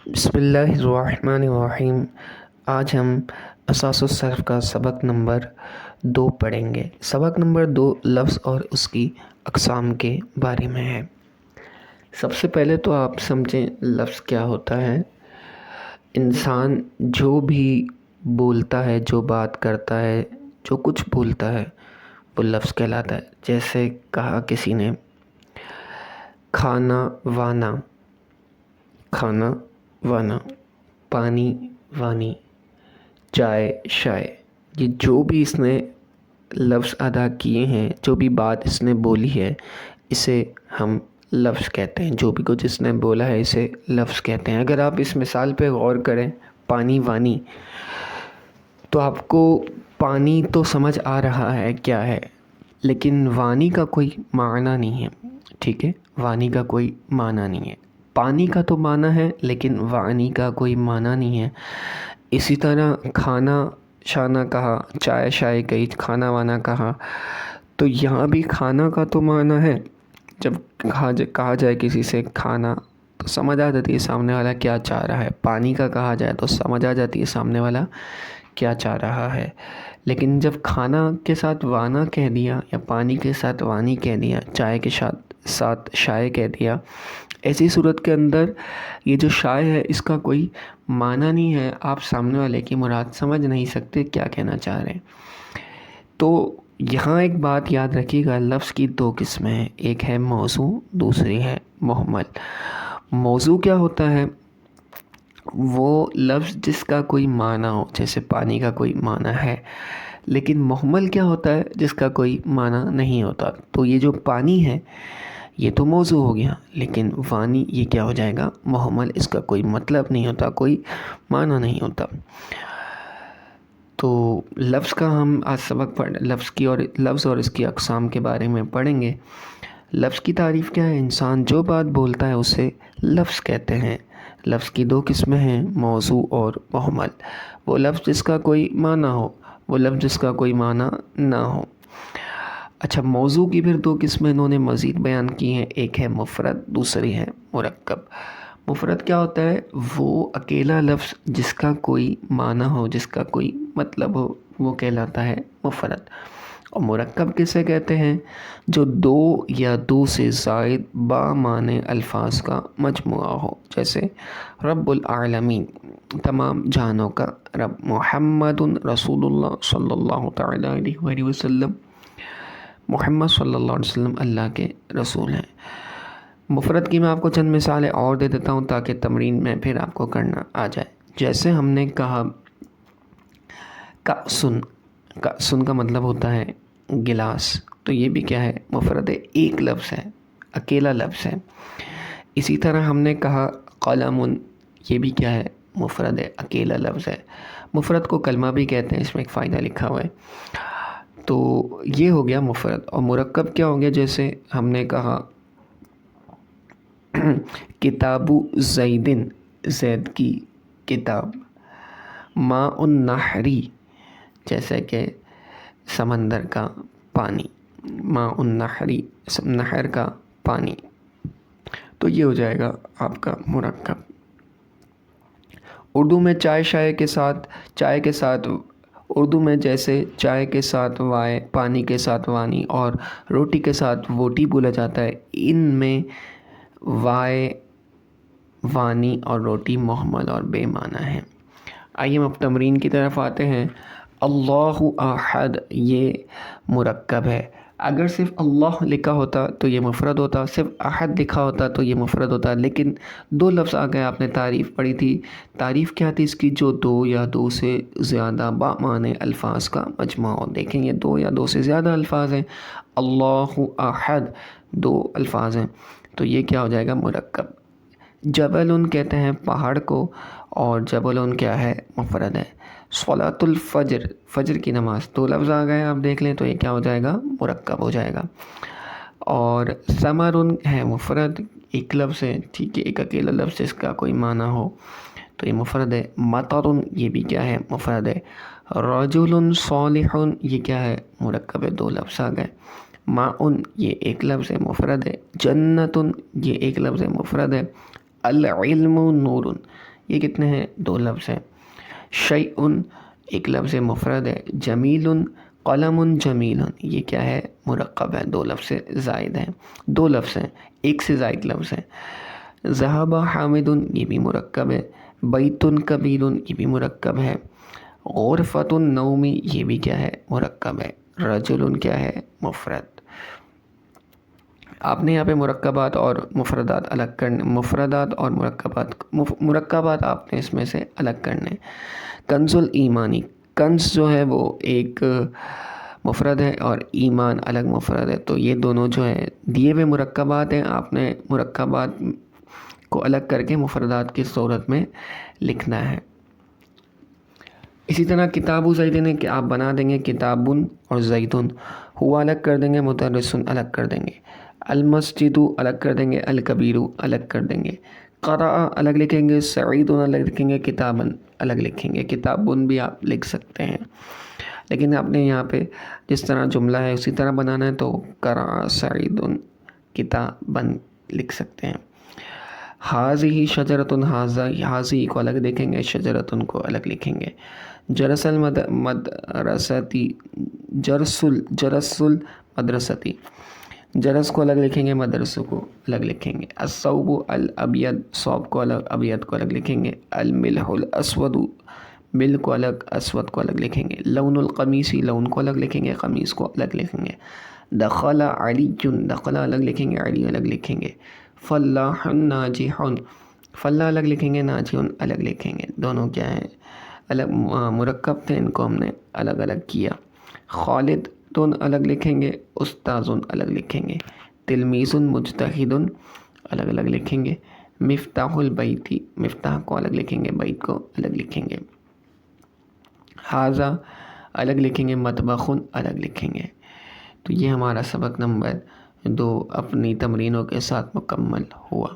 بسم اللہ الرحمن الرحیم۔ آج ہم اساس الصرف کا سبق نمبر 2 پڑھیں گے۔ سبق نمبر 2 لفظ اور اس کی اقسام کے بارے میں ہے۔ سب سے پہلے تو آپ سمجھیں لفظ کیا ہوتا ہے۔ انسان جو بھی بولتا ہے، جو بات کرتا ہے، جو کچھ بولتا ہے وہ لفظ کہلاتا ہے۔ جیسے کہا کسی نے کھانا وانا، کھانا وانا، پانی وانی، چائے شائے، یہ جو بھی اس نے لفظ ادا کیے ہیں، جو بھی بات اس نے بولی ہے، اسے ہم لفظ کہتے ہیں۔ جو بھی کچھ اس نے بولا ہے اسے لفظ کہتے ہیں۔ اگر آپ اس مثال پہ غور کریں، پانی وانی، تو آپ کو پانی تو سمجھ آ رہا ہے کیا ہے، لیکن وانی کا کوئی معنی نہیں ہے۔ ٹھیک ہے، وانی کا کوئی معنی نہیں ہے۔ پانی کا تو معنی ہے لیکن وانی کا کوئی معنی نہیں ہے۔ اسی طرح کھانا شانا کہا، چائے شائے کہی، کھانا وانا کہا، تو یہاں بھی کھانا کا تو معنی ہے۔ جب کہا جائے کسی سے کھانا تو سمجھ آ جاتی ہے سامنے والا کیا چاہ رہا ہے۔ پانی کا کہا جائے تو سمجھ آ جاتی ہے سامنے والا کیا چاہ رہا ہے۔ لیکن جب کھانا کے ساتھ وانا کہہ دیا یا پانی کے ساتھ وانی کہہ دیا، چائے کے ساتھ شائے کہہ دیا، ایسی صورت کے اندر یہ جو شائے ہے اس کا کوئی معنی نہیں ہے۔ آپ سامنے والے کی مراد سمجھ نہیں سکتے کیا کہنا چاہ رہے ہیں۔ تو یہاں ایک بات یاد رکھیے گا، لفظ کی 2 قسمیں ہیں، ایک ہے موضوع، دوسری ہے محمل۔ موضوع کیا ہوتا ہے؟ وہ لفظ جس کا کوئی معنی ہو، جیسے پانی کا کوئی معنی ہے، لیکن محمل کیا ہوتا ہے؟ جس کا کوئی معنی نہیں ہوتا۔ تو یہ جو پانی ہے یہ تو موضوع ہو گیا، لیکن وانی یہ کیا ہو جائے گا؟ محمل۔ اس کا کوئی مطلب نہیں ہوتا، کوئی معنی نہیں ہوتا۔ تو لفظ کا ہم آج سبق لفظ اور اس کی اقسام کے بارے میں پڑھیں گے۔ لفظ کی تعریف کیا ہے؟ انسان جو بات بولتا ہے اسے لفظ کہتے ہیں۔ لفظ کی 2 قسمیں ہیں، موضوع اور محمل۔ وہ لفظ جس کا کوئی معنی ہو، وہ لفظ جس کا کوئی معنی نہ ہو۔ اچھا، موضوع کی پھر 2 قسمیں انہوں نے مزید بیان کی ہیں، ایک ہے مفرد، دوسری ہے مرکب۔ مفرد کیا ہوتا ہے؟ وہ اکیلا لفظ جس کا کوئی معنی ہو، جس کا کوئی مطلب ہو، وہ کہلاتا ہے مفرد۔ اور مرکب کسے کہتے ہیں؟ جو 2 یا 2 سے زائد بامعنی الفاظ کا مجموعہ ہو، جیسے رب العالمین، تمام جہانوں کا رب، محمد رسول اللہ صلی اللہ تعالیٰ علیہ وآلہ وسلم، محمد صلی اللہ علیہ وسلم اللہ کے رسول ہیں۔ مفرد کی میں آپ کو چند مثالیں اور دے دیتا ہوں تاکہ تمرین میں پھر آپ کو کرنا آ جائے۔ جیسے ہم نے کہا کأسن، کأسن کا مطلب ہوتا ہے گلاس، تو یہ بھی کیا ہے؟ مفرد ہے، ایک لفظ ہے، اکیلا لفظ ہے۔ اسی طرح ہم نے کہا قلم، یہ بھی کیا ہے؟ مفرد ہے، اکیلا لفظ ہے۔ مفرد کو کلمہ بھی کہتے ہیں، اس میں ایک فائدہ لکھا ہوا ہے۔ تو یہ ہو گیا مفرد۔ اور مرکب کیا ہو گیا؟ جیسے ہم نے کہا کتاب زیدن، زید کی کتاب، ماء النہری، جیسے کہ سمندر کا پانی، ماء النہری، نہر کا پانی، تو یہ ہو جائے گا آپ کا مرکب۔ اردو میں چائے شائے کے ساتھ، چائے کے ساتھ اردو میں جیسے چائے کے ساتھ وائے، پانی کے ساتھ وانی اور روٹی کے ساتھ ووٹی بولا جاتا ہے، ان میں وائے، وانی اور روٹی محمل اور بے معنی ہیں۔ آئیے ہم اب تمرین کی طرف آتے ہیں۔ اللہ احد یہ مرکب ہے۔ اگر صرف اللہ لکھا ہوتا تو یہ مفرد ہوتا، صرف احد لکھا ہوتا تو یہ مفرد ہوتا، لیکن 2 لفظ آ گئے، آپ نے تعریف پڑھی تھی۔ تعریف کیا تھی اس کی؟ جو 2 یا 2 سے زیادہ بامعنی الفاظ کا مجموعہ ہو۔ دیکھیں یہ 2 یا 2 سے زیادہ الفاظ ہیں، اللہ احد 2 الفاظ ہیں، تو یہ کیا ہو جائے گا؟ مرکب۔ جبل کہتے ہیں پہاڑ کو، اور جبل کیا ہے؟ مفرد ہے۔ صلاۃ الفجر، فجر کی نماز، 2 لفظ آ گئے، آپ دیکھ لیں، تو یہ کیا ہو جائے گا؟ مرکب ہو جائے گا۔ اور ثمر ہے مفرد، ایک لفظ ہے، ٹھیک ہے، ایک اکیلا لفظ جس کا کوئی معنی ہو، تو یہ مفرد ہے۔ مطر یہ بھی کیا ہے؟ مفرد ہے۔ رجل صالح یہ کیا ہے؟ مرکب ہے، 2 لفظ آ گئے۔ ماء یہ ایک لفظ ہے، مفرد ہے۔ جنت یہ ایک لفظ ہے، مفرد ہے۔ العلم نور یہ کتنے ہیں؟ 2 لفظ ہیں. شیئن ایک لفظ مفرد ہے. جمیل قلم جمیل یہ کیا ہے؟ مرکب ہے، 2 لفظ سے زائد ہیں. 2 لفظ ہیں، ایک سے زائد لفظ ہیں. ذہب حامد یہ بھی مرکب ہے. بیت کبیر یہ بھی مرکب ہے. غرفۃ النوم یہ بھی کیا ہے؟ مرکب ہے. رجل کیا ہے؟ مفرد. آپ نے یہاں پہ مرکبات اور مفردات الگ کرنے، مفردات اور مرکبات آپ نے اس میں سے الگ کرنے. کنز الایمانی، کنز جو ہے وہ ایک مفرد ہے اور ایمان الگ مفرد ہے، تو یہ دونوں جو ہے دیے ہوئے مرکبات ہیں. آپ نے مرکبات کو الگ کر کے مفردات کی صورت میں لکھنا ہے. اسی طرح کتاب زیدن کہ آپ بنا دیں گے کتابن اور زیدن، ہوا الگ کر دیں گے، مدرسن الگ کر دیں گے، المسجد الگ کر دیں گے، الکبیر الگ کر دیں گے. قرأ الگ لکھیں گے، سعید الگ لکھیں گے، کتابن الگ لکھیں گے. کتابن بھی آپ لکھ سکتے ہیں، لیکن آپ نے یہاں پہ جس طرح جملہ ہے اسی طرح بنانا ہے، تو قرأ سعید کتابن لکھ سکتے ہیں. حاضی شجرتن، حاضی کو الگ لکھیں گے، شجرتن کو الگ لکھیں گے. جرس المدرستی، جرس المدرستی، جرس کو الگ لکھیں گے، مدرسہ کو الگ لکھیں گے. الثوب الابید، ثوب کو الگ، ابید کو الگ لکھیں گے. الملح الاسود، مل کو الگ، اسود کو الگ لکھیں گے. لون القمیص، لون کو الگ لکھیں گے، قمیص کو الگ لکھیں گے. دخل علی، دخل الگ لکھیں گے، علی الگ لکھیں گے. فلاح ناجح، فلاح الگ لکھیں گے، ناجح الگ لکھیں گے. دونوں کیا ہیں؟ الگ مرکب تھے، ان کو ہم نے الگ الگ کیا. خالد تون الگ لکھیں گے، استاذ الگ لکھیں گے. تلمیذ مجتہد الگ الگ لکھیں گے. مفتاح البیتی، مفتاح کو الگ لکھیں گے، بیت کو الگ لکھیں گے. حاذا الگ لکھیں گے، مطبخ الگ لکھیں گے. تو یہ ہمارا سبق نمبر 2 اپنی تمرینوں کے ساتھ مکمل ہوا.